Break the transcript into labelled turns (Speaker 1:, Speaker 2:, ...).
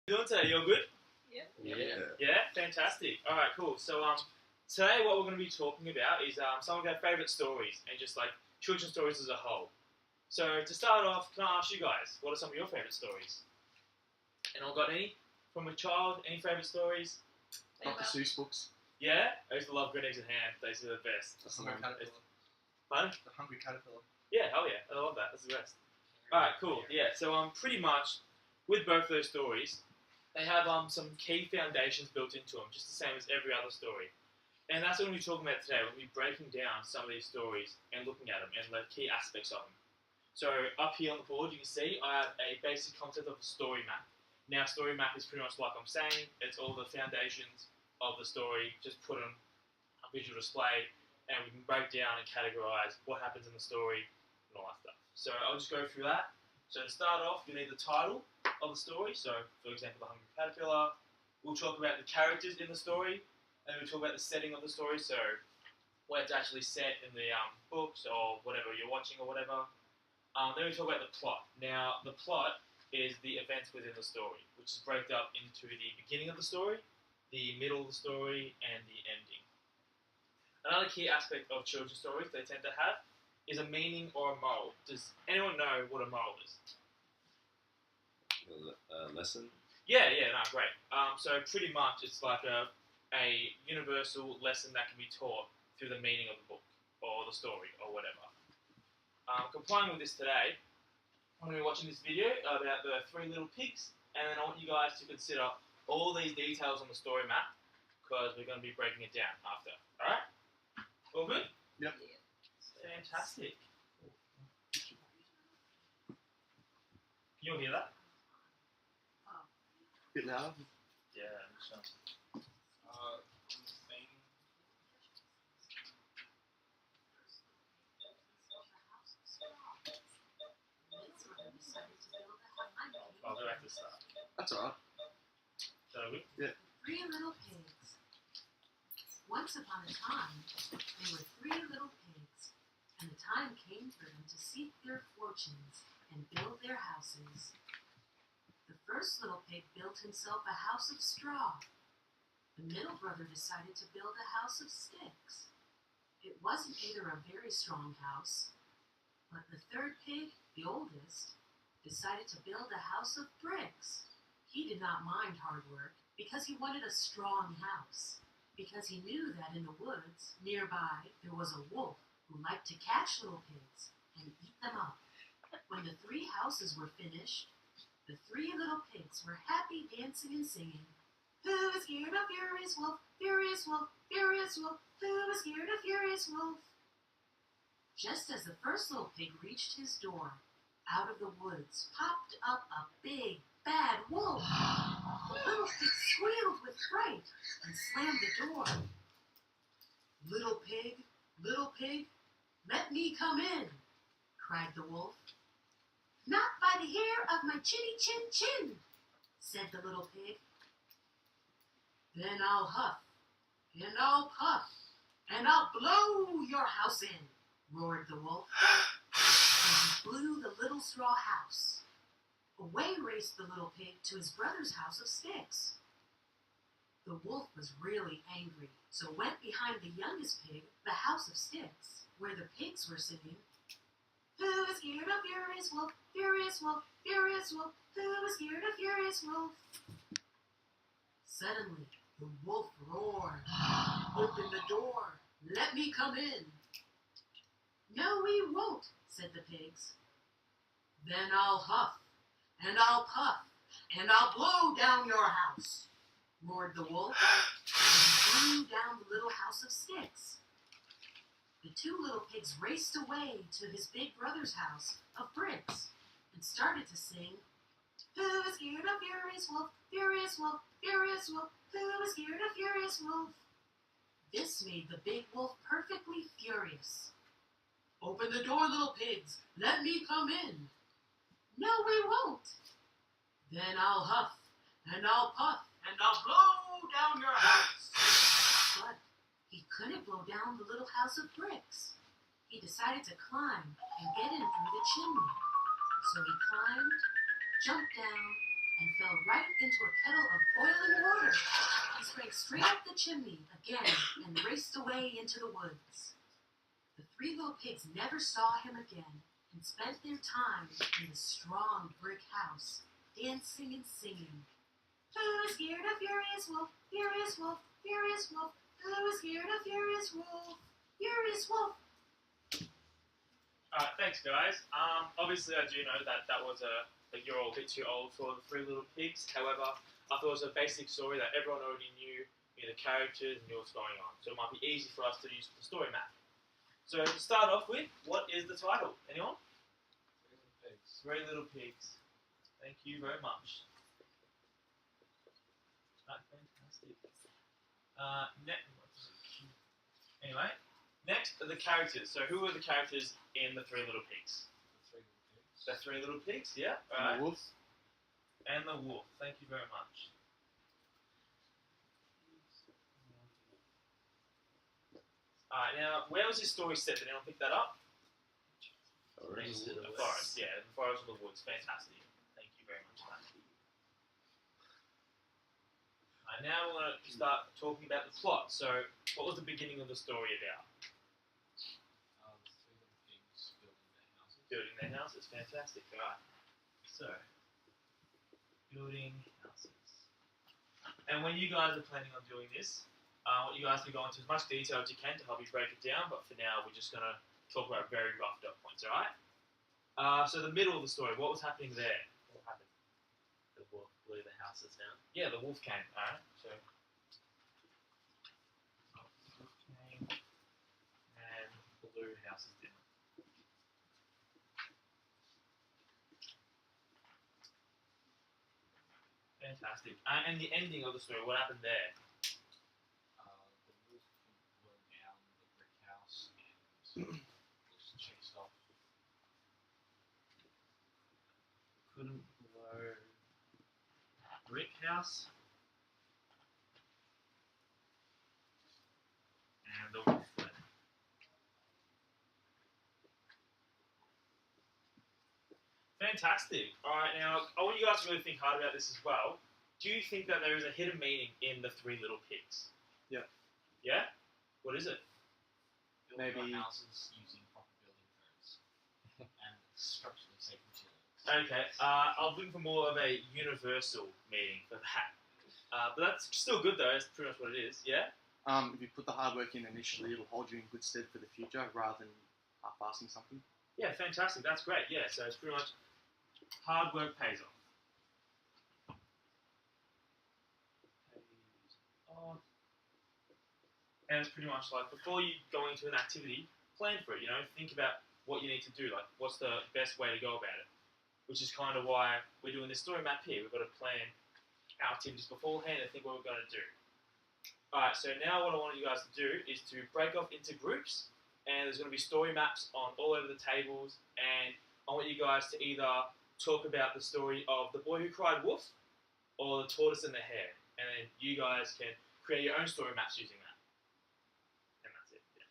Speaker 1: Doing today? You're good?
Speaker 2: Yeah.
Speaker 1: Yeah? Fantastic. Alright, cool. So today what we're going to be talking about is some of our favourite stories and just like children's stories as a whole. So to start off, can I ask you guys, what are some of your favourite stories? Anyone got any? From a child, any favourite stories?
Speaker 2: Dr. Seuss books.
Speaker 1: Yeah? I used to love Green Eggs and Ham. Those are the best.
Speaker 2: The Hungry Caterpillar.
Speaker 1: Pardon?
Speaker 2: The Hungry Caterpillar.
Speaker 1: Yeah, hell yeah. I love that. That's the best. Alright, cool. Yeah, so pretty much with both those stories, they have some key foundations built into them, just the same as every other story. And that's what we'll be talking about today. We'll be breaking down some of these stories and looking at them and the key aspects of them. So up here on the board, you can see I have a basic concept of a story map. Now, story map is pretty much like I'm saying. It's all the foundations of the story, just put on a visual display, and we can break down and categorize what happens in the story and all that stuff. So I'll just go through that. So to start off, you need the title of the story. So, for example, The Hungry Caterpillar. We'll talk about the characters in the story, and we'll talk about the setting of the story. So, where it's actually set in the books or whatever you're watching or whatever. Then we talk about the plot. Now, the plot is the events within the story, which is broken up into the beginning of the story, the middle of the story, and the ending. Another key aspect of children's stories they tend to have is a meaning or a moral. Does anyone know what a moral is?
Speaker 3: A lesson?
Speaker 1: Yeah, no, great. So pretty much it's like a universal lesson that can be taught through the meaning of the book or the story or whatever. Complying with this today, I'm going to be watching this video about the three little pigs, and then I want you guys to consider all these details on the story map because we're going to be breaking it down after. Alright? All good?
Speaker 2: Yep.
Speaker 1: Fantastic. You'll hear that?
Speaker 2: Bit loud.
Speaker 1: Yeah, I'm sure. I'll go back to the start.
Speaker 2: That's alright.
Speaker 1: So we?
Speaker 2: Yeah.
Speaker 4: Three little pigs. Once upon a time, there were three little pigs, and the time came for them to seek their fortunes and build their houses. The first little pig built himself a house of straw. The middle brother decided to build a house of sticks. It wasn't either a very strong house, but the third pig, the oldest, decided to build a house of bricks. He did not mind hard work because he wanted a strong house, because he knew that in the woods nearby there was a wolf who liked to catch little pigs and eat them up. When the three houses were finished, the three little pigs were happy dancing and singing, "Who is scared of furious wolf, furious wolf, furious wolf? Who is scared of furious wolf?" Just as the first little pig reached his door, out of the woods popped up a big, bad wolf. The little pig squealed with fright and slammed the door. Little pig, let me come in," cried the wolf. "Not by the hair of my chinny chin chin," said the little pig. "Then I'll huff, and I'll puff, and I'll blow your house in," roared the wolf. And he blew the little straw house. Away raced the little pig to his brother's house of sticks. The wolf was really angry, so went behind the youngest pig, the house of sticks, where the pigs were singing, "Who is scared of furious wolf, furious wolf, furious wolf? Who is scared of furious wolf?" Suddenly, the wolf roared, "Open the door, let me come in." "No, we won't," said the pigs. "Then I'll huff, and I'll puff, and I'll blow down your house," roared the wolf, and he blew down the little house of sticks. The two little pigs raced away to his big brother's house of bricks and started to sing, "Who is scared of furious wolf, furious wolf, furious wolf? Who is scared of furious wolf?" This made the big wolf perfectly furious. "Open the door, little pigs, let me come in." "No, we won't." "Then I'll huff, and I'll puff, and I'll blow down your house." But he couldn't blow down the little house of bricks. He decided to climb and get in through the chimney. So he climbed, jumped down, and fell right into a kettle of boiling water. He sprang straight up the chimney again and raced away into the woods. The three little pigs never saw him again and spent their time in the strong brick house, dancing and singing. Who is here, the furious wolf? Furious wolf, furious wolf. Who is here, the furious wolf? Furious wolf.
Speaker 1: Alright, thanks guys. Obviously I do know that was you're all a bit too old for the Three Little Pigs. However, I thought it was a basic story that everyone already knew the characters and knew what's going on. So it might be easy for us to use the story map. So to start off with, what is the title? Anyone? Three Little Pigs. Thank you very much. Right, fantastic. Anyway, next are the characters. So who are the characters in the Three Little Pigs? The Three Little Pigs, yeah. Alright.
Speaker 2: And the wolf.
Speaker 1: And the wolf. Thank you very much. Alright, now where was this story set? Did anyone pick that up? The forest, yeah, the forest of the woods. Fantastic. Thank you very much for that. Alright, now we're going to start talking about the plot. So, what was the beginning of the story about? Building their houses, fantastic. Alright, so building houses. And when you guys are planning on doing this, what you guys can go into as much detail as you can to help you break it down, but for now we're just going to talk about very rough dot points, alright? So the middle of the story, what was happening there? What happened?
Speaker 3: The wolf blew the houses down.
Speaker 1: Yeah, the wolf came, alright? So, the wolf came and blew houses down. Fantastic. And the ending of the story, what happened there?
Speaker 3: The wolf blew down the brick house and was chased off.
Speaker 1: Couldn't blow brick house. And the wolf fled. Fantastic. Alright, now I want you guys to really think hard about this as well. Do you think that there is a hidden meaning in the Three Little Pigs?
Speaker 2: Yeah.
Speaker 1: Yeah? What is it?
Speaker 3: Building
Speaker 2: Maybe-
Speaker 3: our houses using proper building codes and structurally safe materials.
Speaker 1: Okay, I'm looking for more of a universal meaning for that. But that's still good though, that's pretty much what it is, yeah?
Speaker 2: If you put the hard work in initially, it'll hold you in good stead for the future rather than half-assing something.
Speaker 1: Yeah, fantastic, that's great, yeah, so it's pretty much hard work pays off. And it's pretty much like, before you go into an activity, plan for it, think about what you need to do, like what's the best way to go about it. Which is kind of why we're doing this story map here. We've got to plan our activities beforehand and think what we're going to do. Alright, so now what I want you guys to do is to break off into groups, and there's going to be story maps on all over the tables, and I want you guys to either talk about the story of the boy who cried wolf, or the tortoise and the hare, and then you guys can create your own story maps using that. And that's it, yeah.